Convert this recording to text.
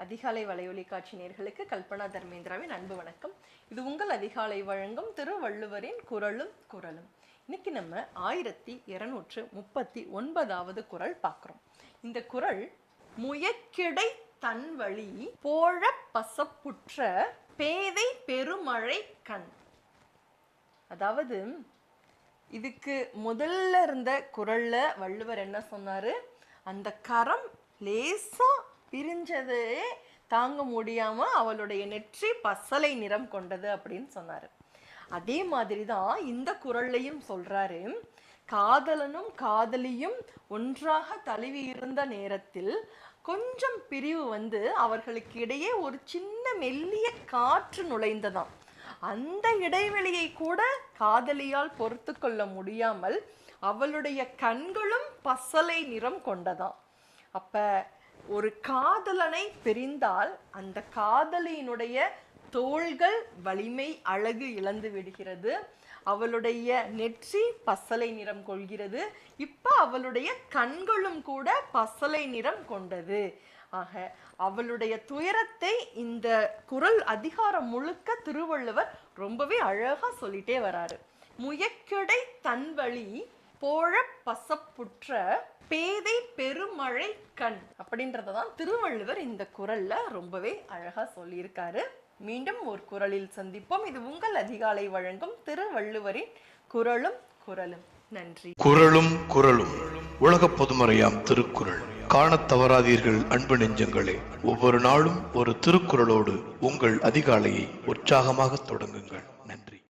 அதிகாலை வலையொலி காட்சி நேயர்களுக்கு கல்பனா தர்மேந்திராவின் அன்பு வணக்கம். இது உங்கள் அதிகாலை வழங்கும் திருவள்ளுவரின் குறளும் குறளும். இன்னைக்கு நம்ம 1239வது குறள் பார்க்குறோம். இந்த குறள் முயக்கிடை தன் வழி போழ பசப்புற்ற பேதை பெருமழை கண். அதாவது இதுக்கு முதல்ல இருந்த குறள்ல வள்ளுவர் என்ன சொன்னாரு? அந்த கரம் லேசா பிரிஞ்சதே தாங்க முடியாம அவளுடைய நெற்றி பசலை நிறம் கொண்டது அப்படின்னு சொன்னாரு. அதே மாதிரி தான் இந்த குறள்லையும் சொல்றாரு. காதலனும் காதலியும் ஒன்றாக தழுவி இருந்த நேரத்தில் கொஞ்சம் பிரிவு வந்து அவர்களுக்கு இடையே ஒரு சின்ன மெல்லிய காற்று நுழைந்ததாம். அந்த இடைவெளியை கூட காதலியால் பொறுத்து கொள்ள முடியாமல் அவளுடைய கண்களும் பசலை நிறம் கொண்டதாம். அப்ப ஒரு காதலனை பிரிந்தால் அந்த காதலியினுடைய தோள்கள் வலிமை அழகு இழந்து விடுகிறது, அவளுடைய நெற்றி பசலை நிறம் கொள்கிறது, இப்ப அவளுடைய கண்களும் கூட பசலை நிறம் கொண்டது. ஆக அவளுடைய துயரத்தை இந்த குறள் அதிகாரம் முழுக்க திருவள்ளுவர் ரொம்பவே அழகா சொல்லிட்டே வராரு. முயக்கிடை தன் வழி போழ பசப்புற்ற பேதை பெருமழை கண் அப்படின்றதான் திருவள்ளுவர் இந்த குறள்ல ரொம்பவே அழகா சொல்லியிருக்காரு. மீண்டும் ஒரு குறளில் சந்திப்போம். இது உங்கள் அதிகாலை வழங்கும் திருவள்ளுவரின் குறளும் குறளும். நன்றி. குறளும் குறளும் உலக பொதுமறையாம் திருக்குறள் காணத் தவறாதீர்கள் அன்பு நெஞ்சங்களே. ஒவ்வொரு நாளும் ஒரு திருக்குறளோடு உங்கள் அதிகாலையை உற்சாகமாக தொடங்குங்கள். நன்றி.